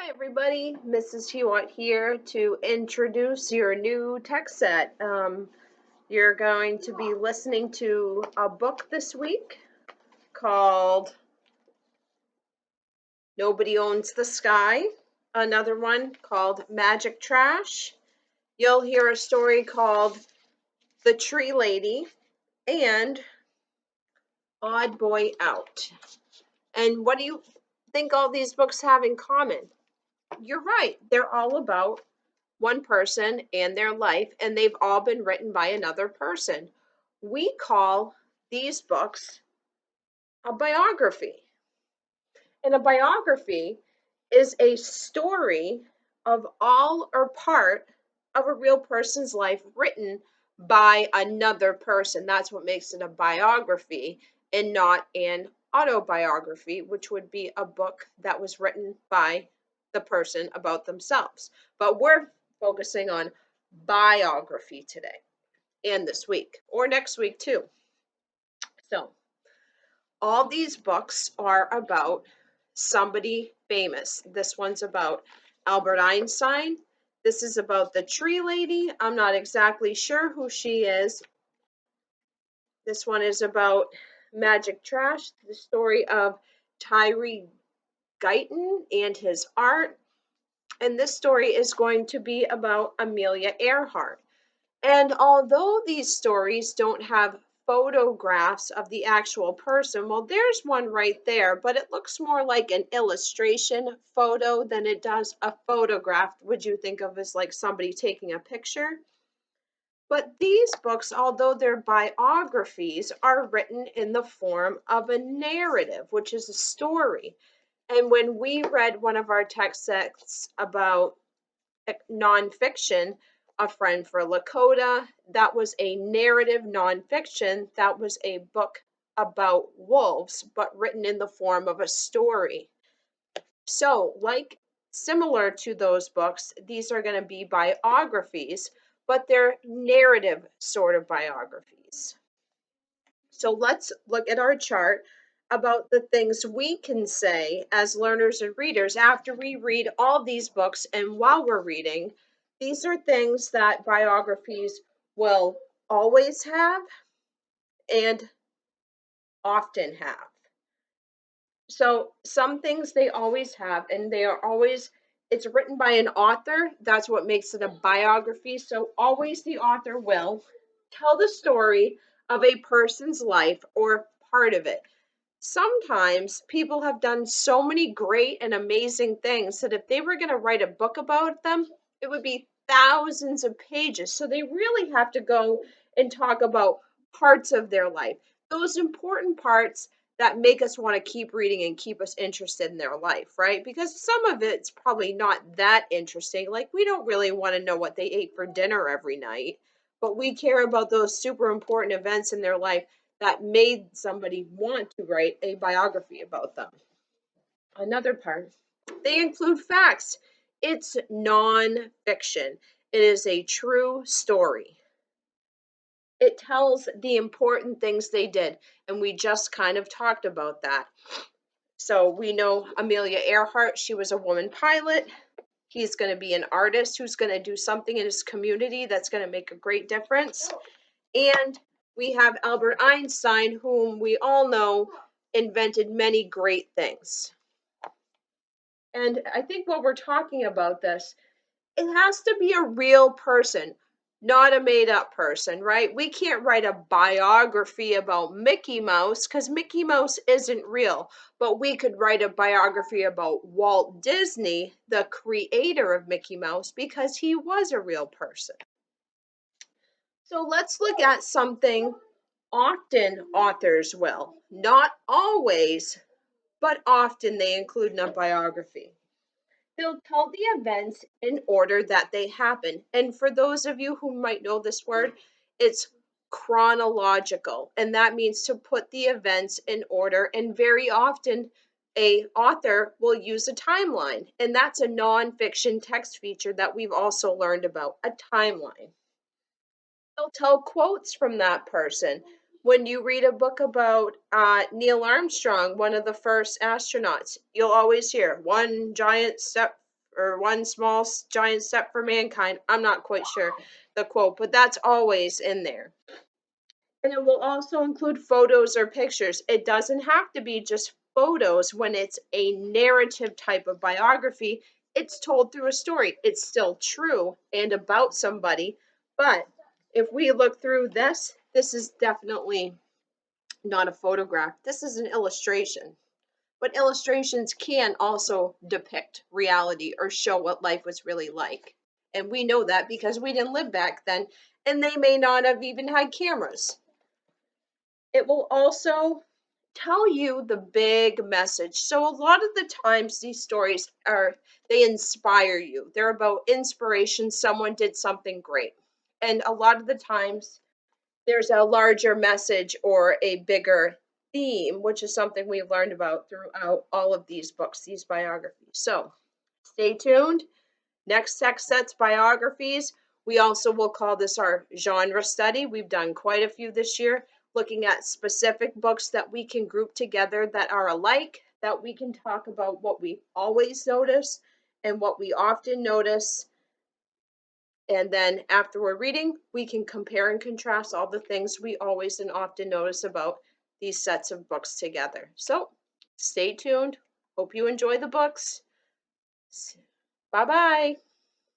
Hi everybody, Mrs. Hewitt here to introduce your new text set. You're going to be listening to a book this week called Nobody Owns the Sky, another one called Magic Trash. You'll hear a story called The Tree Lady and Odd Boy Out. And what do you think all these books have in common? You're right, they're all about one person and their life, and they've all been written by another person. We call these books a biography. And a biography is a story of all or part of a real person's life written by another person. That's what makes it a biography and not an autobiography, which would be a book that was written by the person about themselves. But we're focusing on biography today and this week or next week too. So, all these books are about somebody famous. This one's about Albert Einstein. This is about the tree lady. I'm not exactly sure who she is. This one is about Magic Trash, the story of Tyree Guyton and his art. And this story is going to be about Amelia Earhart. And although these stories don't have photographs of the actual person, well, there's one right there, but it looks more like an illustration photo than it does a photograph, would you think of as like somebody taking a picture? But these books, although they're biographies, are written in the form of a narrative, which is a story. And when we read one of our text sets about nonfiction, A Friend for Lakota, that was a narrative nonfiction. That was a book about wolves, but written in the form of a story. So, similar to those books, these are going to be biographies, but they're narrative sort of biographies. So let's look at our chart about the things we can say as learners and readers after we read all these books. And while we're reading, these are things that biographies will always have and often have. So some things they always have, and they are always, it's written by an author. That's what makes it a biography. So always the author will tell the story of a person's life or part of it. Sometimes people have done so many great and amazing things that if they were going to write a book about them, it would be thousands of pages. So they really have to go and talk about parts of their life, those important parts that make us want to keep reading and keep us interested in their life, right? Because some of it's probably not that interesting. Like, we don't really want to know what they ate for dinner every night, but we care about those super important events in their life that made somebody want to write a biography about them. Another part, they include facts. It's non-fiction. It is a true story. It tells the important things they did, and we just kind of talked about that. So we know Amelia Earhart, she was a woman pilot. He's going to be an artist who's going to do something in his community that's going to make a great difference. And we have Albert Einstein, whom we all know invented many great things. And I think while we're talking about this, it has to be a real person, not a made up person, right? We can't write a biography about Mickey Mouse because Mickey Mouse isn't real, but we could write a biography about Walt Disney, the creator of Mickey Mouse, because he was a real person. So let's look at something often authors will, not always, but often they include in a biography. They'll tell the events in order that they happen. And for those of you who might know this word, it's chronological. And that means to put the events in order. And very often, a author will use a timeline. And that's a nonfiction text feature that we've also learned about, a timeline. They'll tell quotes from that person. When you read a book about Neil Armstrong, one of the first astronauts, you'll always hear one giant step or one small giant step for mankind. I'm not quite sure the quote, but that's always in there. And it will also include photos or pictures. It doesn't have to be just photos when it's a narrative type of biography. It's told through a story. It's still true and about somebody. But if we look through this, this is definitely not a photograph. This is an illustration. But illustrations can also depict reality or show what life was really like. And we know that because we didn't live back then, and they may not have even had cameras. It will also tell you the big message. So a lot of the times these stories they inspire you. They're about inspiration. Someone did something great. And a lot of the times there's a larger message or a bigger theme, which is something we've learned about throughout all of these books, these biographies. So stay tuned. Next text sets biographies. We also will call this our genre study. We've done quite a few this year, looking at specific books that we can group together that are alike, that we can talk about what we always notice and what we often notice. And then after we're reading, we can compare and contrast all the things we always and often notice about these sets of books together. So stay tuned. Hope you enjoy the books. Bye bye.